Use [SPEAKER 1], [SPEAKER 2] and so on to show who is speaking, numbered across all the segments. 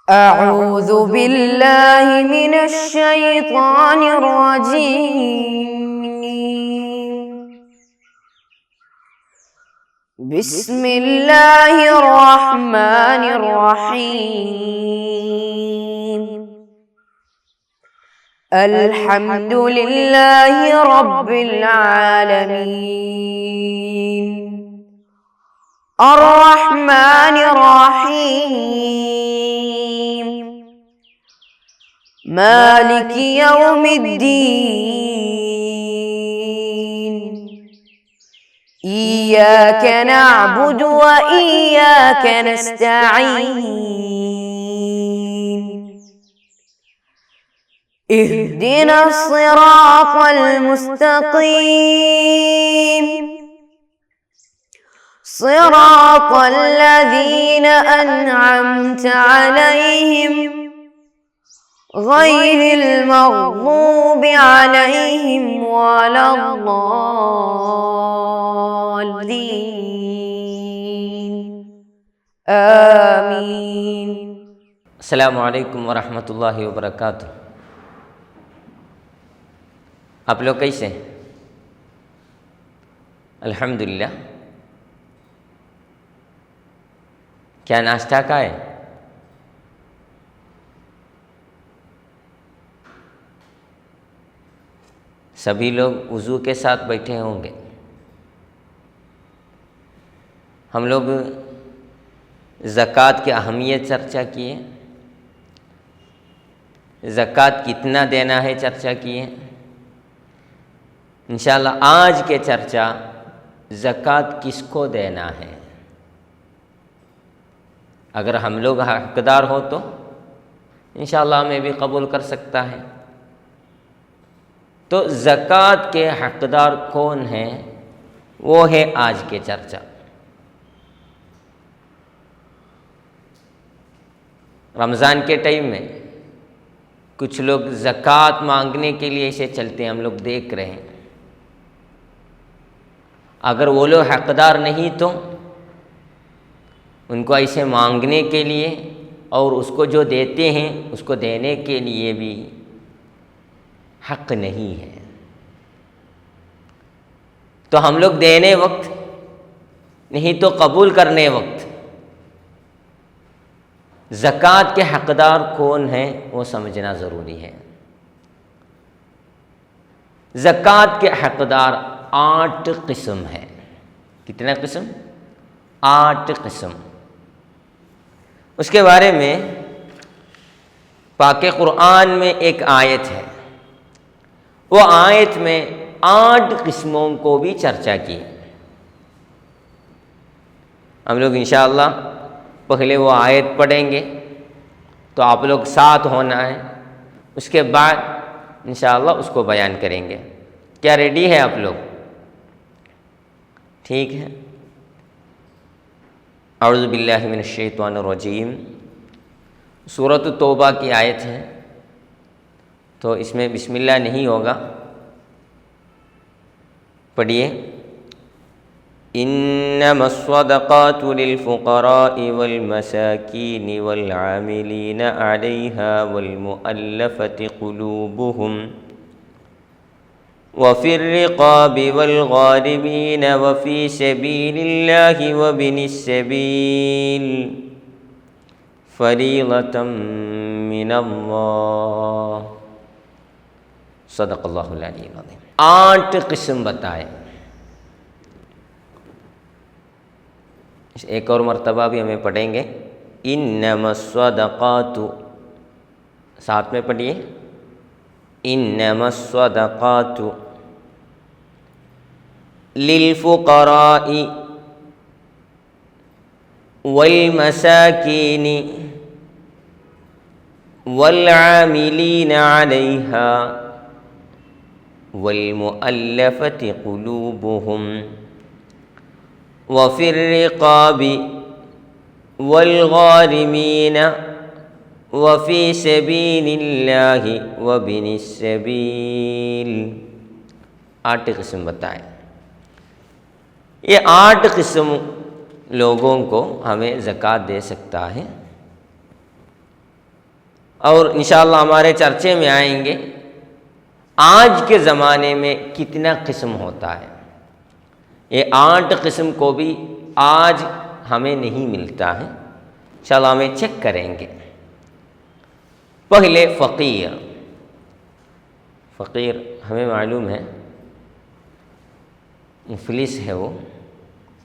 [SPEAKER 1] أعوذ بالله من الشيطان الرجيم. بسم الله الرحمن الرحيم. الحمد لله رب العالمين الرحمن الرحيم مالك يوم الدين إياك نعبد وإياك نستعين اهدنا الصراط المستقيم صراط الذين أنعمت عليهم غير المغضوب عليهم ولا الضالين آمين.
[SPEAKER 2] السلام علیکم ورحمۃ اللہ وبرکاتہ. آپ لوگ کیسے ہیں؟ الحمدللہ. کیا ناشتہ کا ہے؟ سبھی لوگ وضو کے ساتھ بیٹھے ہوں گے. ہم لوگ زکوٰۃ کی اہمیت چرچا کیے، زکوٰۃ کتنا دینا ہے چرچا کیے. انشاءاللہ آج کے چرچا زکوٰۃ کس کو دینا ہے. اگر ہم لوگ حقدار ہو تو انشاءاللہ ہمیں بھی قبول کر سکتا ہے. تو زکوٰۃ کے حقدار کون ہیں، وہ ہے آج کے چرچا. رمضان کے ٹائم میں کچھ لوگ زکوٰۃ مانگنے کے لیے ایسے چلتے ہیں، ہم لوگ دیکھ رہے ہیں. اگر وہ لوگ حقدار نہیں تو ان کو ایسے مانگنے کے لیے اور اس کو جو دیتے ہیں اس کو دینے کے لیے بھی حق نہیں ہے. تو ہم لوگ دینے وقت نہیں تو قبول کرنے وقت زکوٰۃ کے حقدار کون ہیں وہ سمجھنا ضروری ہے. زکوٰۃ کے حقدار 8 قسم ہیں. کتنا قسم؟ 8 قسم. اس کے بارے میں پاک قرآن میں ایک آیت ہے، وہ آیت میں 8 قسموں کو بھی چرچا کی. ہم لوگ انشاءاللہ پہلے وہ آیت پڑھیں گے تو آپ لوگ ساتھ ہونا ہے، اس کے بعد انشاءاللہ اس کو بیان کریں گے. کیا ریڈی ہے آپ لوگ؟ ٹھیک ہے. اعوذ باللہ من الشیطان الرجیم. سورۃ توبہ کی آیت ہے تو اس میں بسم اللہ نہیں ہوگا. پڑھیے. انما الصدقات للفقراء والمساکین والعاملین علیہا والمؤلفۃ قلوبہم وفی الرقاب والغارمین وفی سبیل اللہ وابن السبیل فریضۃ من اللہ. صدق اللہ العلی العظیم. 8 قسم بتائے. ایک اور مرتبہ بھی ہمیں پڑھیں گے. انما الصدقات، ساتھ میں پڑھیے. انما الصدقات للفقراء والمساکین والعاملین علیہا والمؤلفۃ قلوبہم وفی الرقاب والغارمین وفی سبیل اللہ وابن السبیل. 8 قسم بتائیں. یہ 8 قسم لوگوں کو ہمیں زکوٰۃ دے سکتا ہے. اور انشاءاللہ ہمارے چرچے میں آئیں گے آج کے زمانے میں کتنا قسم ہوتا ہے۔ یہ 8 قسم کو بھی آج ہمیں نہیں ملتا ہے، انشاءاللہ ہمیں چیک کریں گے۔ پہلے فقیر ہمیں معلوم ہے مفلس ہے، وہ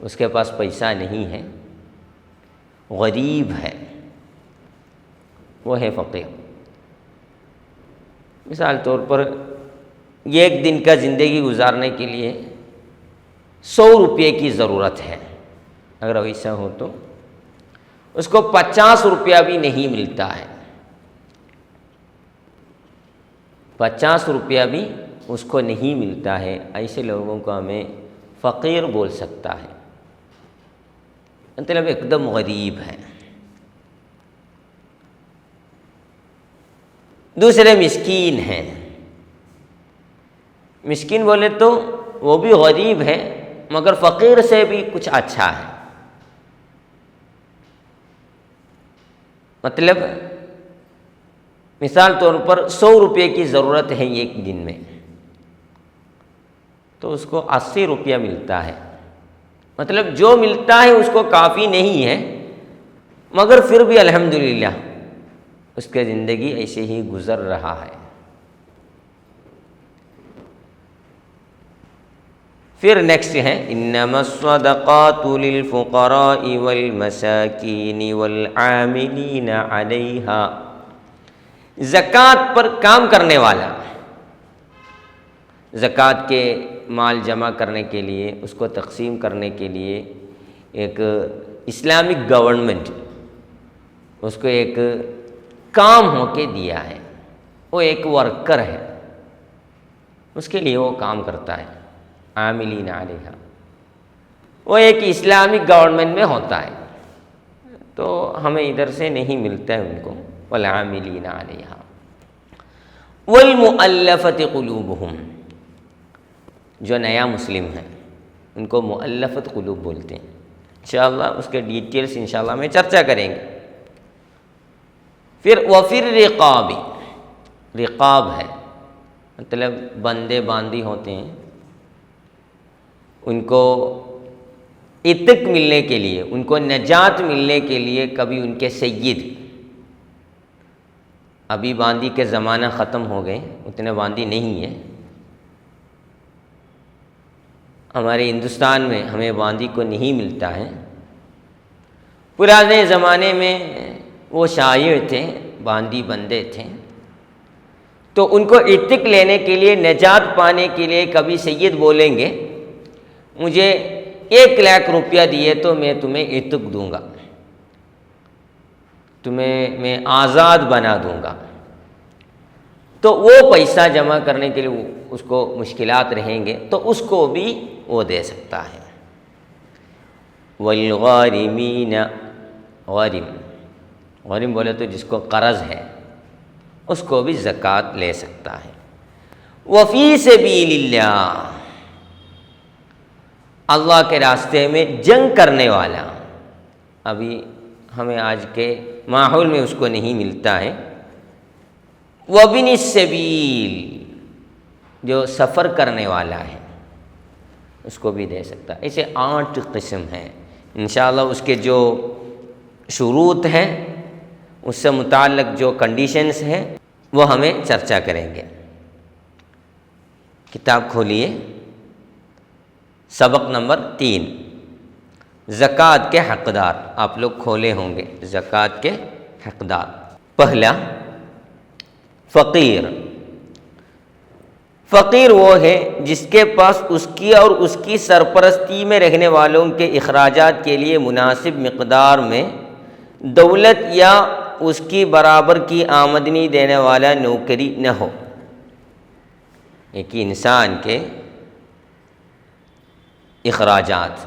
[SPEAKER 2] اس کے پاس پیسہ نہیں ہے، غریب ہے، وہ ہے فقیر۔ مثال طور پر 1 دن کا زندگی گزارنے کے لیے 100 روپے کی ضرورت ہے، اگر ویسا ہو تو اس کو 50 روپیہ بھی نہیں ملتا ہے، 50 روپیہ بھی اس کو نہیں ملتا ہے، ایسے لوگوں کو ہمیں فقیر بول سکتا ہے، مطلب ایک دم غریب ہے۔ دوسرے مسکین ہیں، مسکین بولے تو وہ بھی غریب ہے مگر فقیر سے بھی کچھ اچھا ہے، مطلب مثال طور پر 100 روپے کی ضرورت ہے 1 دن میں، تو اس کو 80 روپیہ ملتا ہے، مطلب جو ملتا ہے اس کو کافی نہیں ہے مگر پھر بھی الحمدللہ اس کی زندگی ایسے ہی گزر رہا ہے۔ پھر نیکسٹ ہے انما الصدقات للفقراء والمساکین والعاملین علیہا، زکوٰۃ پر کام کرنے والا، زکوٰۃ کے مال جمع کرنے کے لیے، اس کو تقسیم کرنے کے لیے ایک اسلامک گورنمنٹ اس کو ایک کام ہو کے دیا ہے، وہ ایک ورکر ہے، اس کے لیے وہ کام کرتا ہے، عاملین علیہا، وہ ایک اسلامک گورنمنٹ میں ہوتا ہے، تو ہمیں ادھر سے نہیں ملتا ہے ان کو، والعاملین علیہا والمؤلفۃ قلوبہم، جو نیا مسلم ہے ان کو مؤلفۃ قلوب بولتے ہیں، انشاءاللہ اس کے ڈیٹیلز انشاءاللہ میں چرچا کریں گے۔ پھر وفر رقاب، رقاب ہے مطلب بندے باندی ہوتے ہیں، ان کو عتق ملنے کے لیے، ان کو نجات ملنے کے لیے، کبھی ان کے سید، ابھی باندی کے زمانہ ختم ہو گئے، اتنے باندی نہیں ہے، ہمارے ہندوستان میں ہمیں باندی کو نہیں ملتا ہے، پرانے زمانے میں وہ شاعر تھے، باندی بندے تھے، تو ان کو عتق لینے کے لیے، نجات پانے کے لیے کبھی سید بولیں گے مجھے 1 لاکھ روپیہ دیے تو میں تمہیں عتق دوں گا، تمہیں میں آزاد بنا دوں گا، تو وہ پیسہ جمع کرنے کے لیے اس کو مشکلات رہیں گے تو اس کو بھی وہ دے سکتا ہے۔ والغارمین، غارم بولے تو جس کو قرض ہے اس کو بھی زکوٰۃ لے سکتا ہے۔ وفی سبیل اللہ، اللہ کے راستے میں جنگ کرنے والا، ابھی ہمیں آج کے ماحول میں اس کو نہیں ملتا ہے۔ وابن السبیل، جو سفر کرنے والا ہے اس کو بھی دے سکتا ہے۔ ایسے 8 قسم ہیں، انشاءاللہ اس کے جو شروط ہیں، اس سے متعلق جو کنڈیشنز ہیں وہ ہمیں چرچا کریں گے۔ کتاب کھولیے، سبق نمبر 3، زکوٰۃ کے حقدار، آپ لوگ کھولے ہوں گے، زکوٰۃ کے حقدار۔ پہلا فقیر، فقیر وہ ہے جس کے پاس اس کی اور اس کی سرپرستی میں رہنے والوں کے اخراجات کے لیے مناسب مقدار میں دولت یا اس کی برابر کی آمدنی دینے والا نوکری نہ ہو۔ ایک انسان کے اخراجات،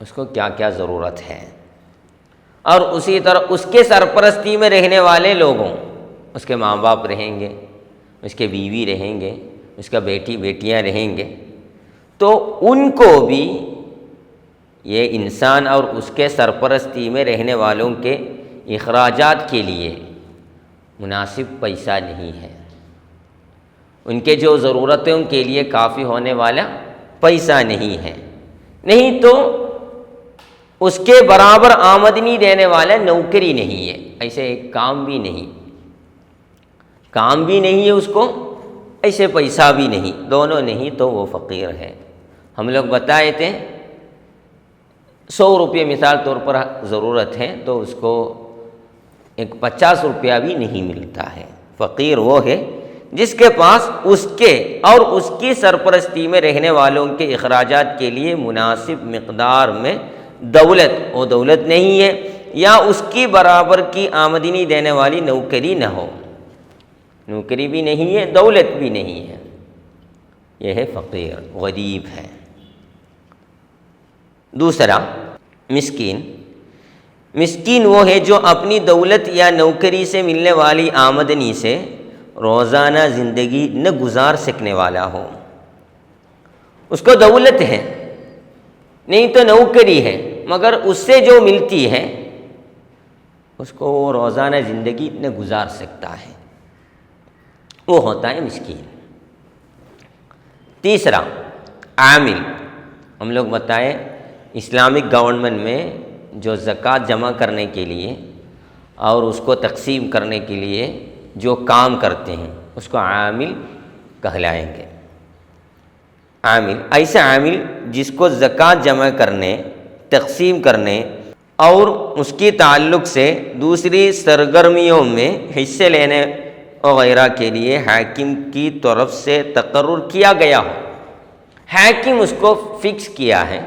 [SPEAKER 2] اس کو کیا کیا ضرورت ہے، اور اسی طرح اس کے سرپرستی میں رہنے والے لوگوں، اس کے ماں باپ رہیں گے، اس کے بیوی رہیں گے، اس کا بیٹی بیٹیاں رہیں گے، تو ان کو بھی یہ انسان اور اس کے سرپرستی میں رہنے والوں کے اخراجات کے لیے مناسب پیسہ نہیں ہے، ان کے جو ضرورتوں کے لیے کافی ہونے والا پیسہ نہیں ہے، نہیں تو اس کے برابر آمدنی دینے والا نوکری نہیں ہے، ایسے ایک کام بھی نہیں ہے اس کو، ایسے پیسہ بھی نہیں، دونوں نہیں تو وہ فقیر ہے۔ ہم لوگ بتائے تھے 100 روپے مثال طور پر ضرورت ہے تو اس کو ایک 50 روپیہ بھی نہیں ملتا ہے۔ فقیر وہ ہے جس کے پاس اس کے اور اس کی سرپرستی میں رہنے والوں کے اخراجات کے لیے مناسب مقدار میں دولت نہیں ہے، یا اس کی برابر کی آمدنی دینے والی نوکری نہ ہو، نوکری بھی نہیں ہے، دولت بھی نہیں ہے، یہ ہے فقیر، غریب ہے۔ دوسرا مسکین وہ ہے جو اپنی دولت یا نوکری سے ملنے والی آمدنی سے روزانہ زندگی نہ گزار سکنے والا ہو۔ اس کو دولت ہے نہیں تو نوکری ہے، مگر اس سے جو ملتی ہے اس کو وہ روزانہ زندگی نہ گزار سکتا ہے، وہ ہوتا ہے مسکین۔ تیسرا عامل، ہم لوگ بتائے اسلامک گورنمنٹ میں جو زکوٰۃ جمع کرنے کے لیے اور اس کو تقسیم کرنے کے لیے جو کام کرتے ہیں اس کو عامل کہلائیں گے۔ عامل ایسا عامل جس کو زکوٰۃ جمع کرنے، تقسیم کرنے اور اس کی تعلق سے دوسری سرگرمیوں میں حصے لینے وغیرہ کے لیے حاکم کی طرف سے تقرر کیا گیا ہو۔ حاکم اس کو فکس کیا ہے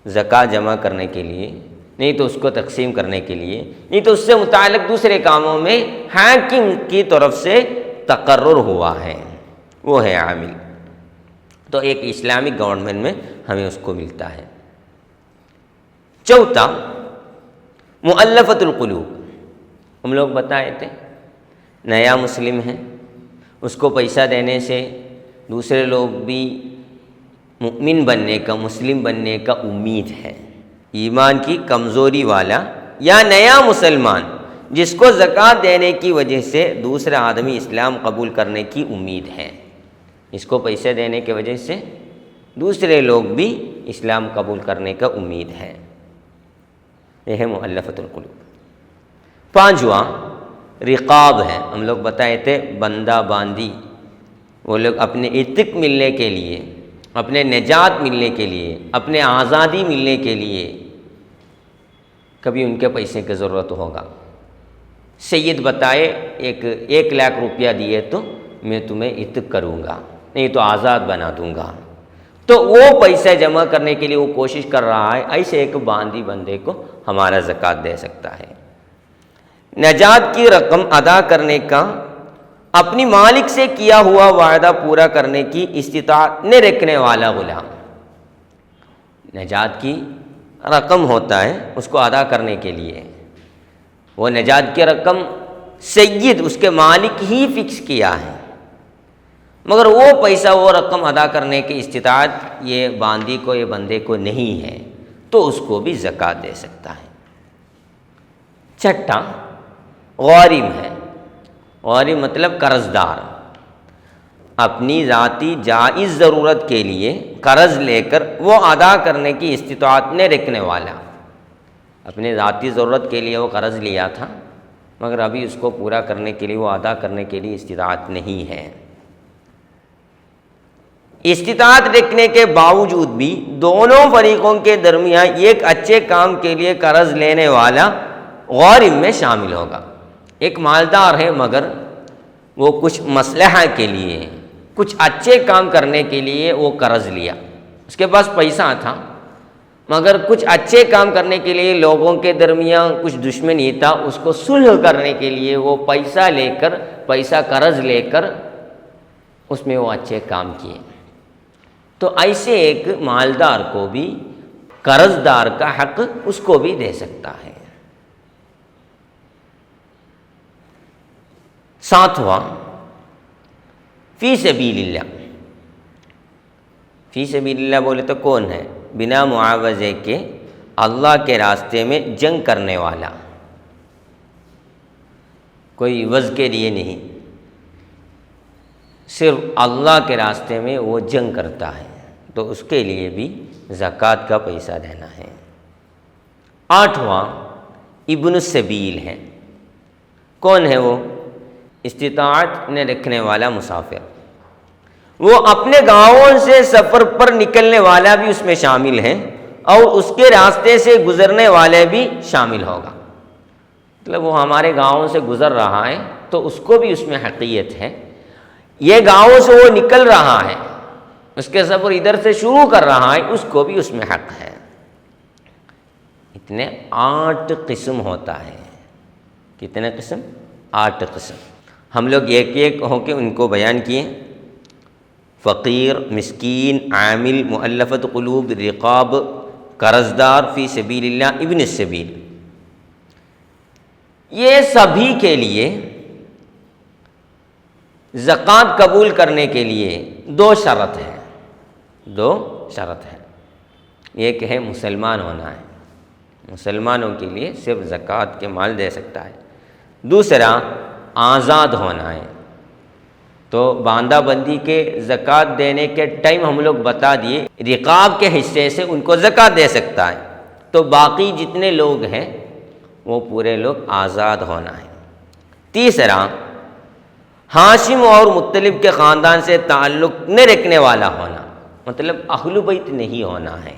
[SPEAKER 2] زکوٰۃ جمع کرنے کے لیے، نہیں تو اس کو تقسیم کرنے کے لیے، نہیں تو اس سے متعلق دوسرے کاموں میں حاکم کی طرف سے تقرر ہوا ہے، وہ ہے عامل۔ تو ایک اسلامک گورنمنٹ میں ہمیں اس کو ملتا ہے۔ چوتھا مؤلفۃ القلوب، ہم لوگ بتائے تھے نیا مسلم ہے، اس کو پیسہ دینے سے دوسرے لوگ بھی مؤمن بننے کا، مسلم بننے کا امید ہے۔ ایمان کی کمزوری والا یا نیا مسلمان جس کو زکوٰۃ دینے کی وجہ سے دوسرا آدمی اسلام قبول کرنے کی امید ہے، اس کو پیسے دینے کی وجہ سے دوسرے لوگ بھی اسلام قبول کرنے کا امید ہے، یہ ہے مؤلفۃ القلوب۔ پانچواں رقاب ہے، ہم لوگ بتائے تھے بندہ باندی، وہ لوگ اپنے عتق ملنے کے لیے، اپنے نجات ملنے کے لیے، اپنے آزادی ملنے کے لیے کبھی ان کے پیسے کی ضرورت ہوگا، سید بتائے 1,00,000 روپیہ دیے تو میں تمہیں عتق کروں گا، نہیں تو آزاد بنا دوں گا، تو وہ پیسے جمع کرنے کے لیے وہ کوشش کر رہا ہے، ایسے ایک باندی بندے کو ہمارا زکوٰۃ دے سکتا ہے۔ نجات کی رقم ادا کرنے کا اپنی مالک سے کیا ہوا وعدہ پورا کرنے کی استطاعت نہ رکھنے والا غلام، نجات کی رقم ہوتا ہے اس کو ادا کرنے کے لیے، وہ نجات کی رقم سید اس کے مالک ہی فکس کیا ہے، مگر وہ پیسہ وہ رقم ادا کرنے کی استطاعت یہ باندی کو، یہ بندے کو نہیں ہے، تو اس کو بھی زکوٰۃ دے سکتا ہے۔ چھٹا غارم ہے، غارم مطلب قرض دار، اپنی ذاتی جائز ضرورت کے لیے قرض لے کر وہ ادا کرنے کی استطاعت نہ رکھنے والا، اپنے ذاتی ضرورت کے لیے وہ قرض لیا تھا مگر ابھی اس کو پورا کرنے کے لیے، وہ ادا کرنے کے لیے استطاعت نہیں ہے، استطاعت رکھنے کے باوجود بھی دونوں فریقوں کے درمیان ایک اچھے کام کے لیے قرض لینے والا غارم میں شامل ہوگا۔ ایک مالدار ہے مگر وہ کچھ مصلحہ کے لیے، کچھ اچھے کام کرنے کے لیے وہ قرض لیا، اس کے پاس پیسہ تھا مگر کچھ اچھے کام کرنے کے لیے لوگوں کے درمیان کچھ دشمنی تھا، اس کو صلح کرنے کے لیے وہ پیسہ قرض لے کر اس میں وہ اچھے کام کیے، تو ایسے ایک مالدار کو بھی قرض دار کا حق اس کو بھی دے سکتا ہے۔ ساتواں فی سبیل اللہ، فی سبیل اللہ بولے تو کون ہے؟ بنا معاوضے کے اللہ کے راستے میں جنگ کرنے والا، کوئی عوض کے لیے نہیں، صرف اللہ کے راستے میں وہ جنگ کرتا ہے تو اس کے لیے بھی زکوٰۃ کا پیسہ دینا ہے۔ 8واں ابن السبیل ہے۔ کون ہے وہ؟ استطاعت نے رکھنے والا مسافر، وہ اپنے گاؤں سے سفر پر نکلنے والا بھی اس میں شامل ہے اور اس کے راستے سے گزرنے والے بھی شامل ہوگا۔ مطلب وہ ہمارے گاؤں سے گزر رہا ہے تو اس کو بھی اس میں حقیت ہے، یہ گاؤں سے وہ نکل رہا ہے، اس کے سفر ادھر سے شروع کر رہا ہے، اس کو بھی اس میں حق ہے۔ اتنے 8 قسم ہوتا ہے۔ کتنے قسم؟ 8 قسم۔ ہم لوگ ایک ایک ہو کے ان کو بیان کیے۔ فقیر، مسکین، عامل، مؤلفۃ قلوب، رقاب، قرض دار، فی سبیل اللہ، ابن السبیل۔ یہ سبھی کے لیے زکوٰۃ قبول کرنے کے لیے 2 شرط ہیں۔ 2 شرط ہیں۔ ایک ہے مسلمان ہونا ہے، مسلمانوں کے لیے صرف زکوٰۃ کے مال دے سکتا ہے۔ دوسرا آزاد ہونا ہے، تو باندہ بندی کے زکوٰۃ دینے کے ٹائم ہم لوگ بتا دیے، رقاب کے حصے سے ان کو زکوٰۃ دے سکتا ہے، تو باقی جتنے لوگ ہیں وہ پورے لوگ آزاد ہونا ہے۔ تیسرا ہاشم اور مطلب کے خاندان سے تعلق نہ رکھنے والا ہونا، مطلب اہل بیت نہیں ہونا ہے،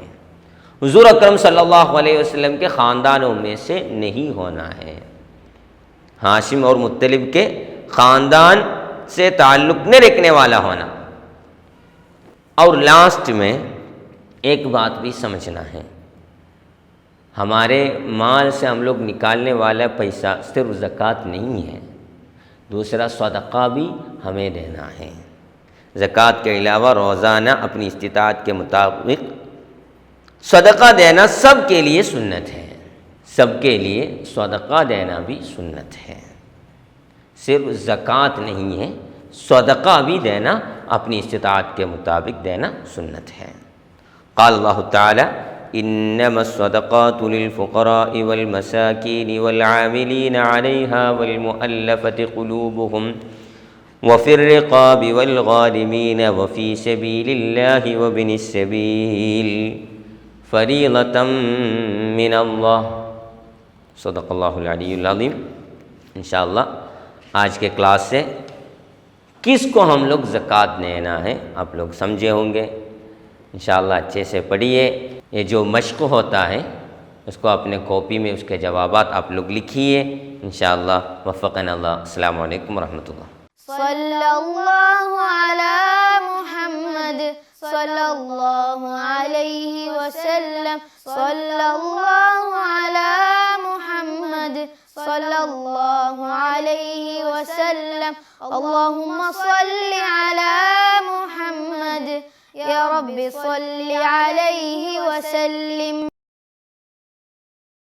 [SPEAKER 2] حضور اکرم صلی اللہ علیہ وسلم کے خاندانوں میں سے نہیں ہونا ہے۔ ہاشم اور مطلب کے خاندان سے تعلق نہ رکھنے والا ہونا۔ اور لاسٹ میں ایک بات بھی سمجھنا ہے، ہمارے مال سے ہم لوگ نکالنے والا پیسہ صرف زکوٰۃ نہیں ہے، دوسرا صدقہ بھی ہمیں دینا ہے۔ زکوٰۃ کے علاوہ روزانہ اپنی استطاعت کے مطابق صدقہ دینا سب کے لیے سنت ہے، سب کے لیے صدقہ دینا بھی سنت ہے، صرف زکوٰۃ نہیں ہے، صدقہ بھی دینا اپنی استطاعت کے مطابق دینا سنت ہے۔ قال اللہ تعالی انما الصدقات للفقراء والمساکین والعاملین علیہا والمؤلفۃ قلوبہم وفی الرقاب والغارمین وفی سبیل اللہ وابن السبیل فریضۃ من اللہ۔ صدق اللہ العلی العظیم۔ انشاءاللہ آج کے کلاس سے کس کو ہم لوگ زکوٰۃ دینا ہے آپ لوگ سمجھے ہوں گے۔ انشاءاللہ اچھے سے پڑھیے، یہ جو مشق ہوتا ہے اس کو اپنے کاپی میں اس کے جوابات آپ لوگ لکھیے انشاءاللہ۔ وفقنا اللہ۔ السلام علیکم ورحمۃ اللہ۔
[SPEAKER 1] صلی اللہ علی محمد صلی اللہ علیہ وسلم، صلی اللہ علی محمد صلی اللہ علیہ وسلم، اللہم صلی علی محمد یا رب صلی علیہ وسلم۔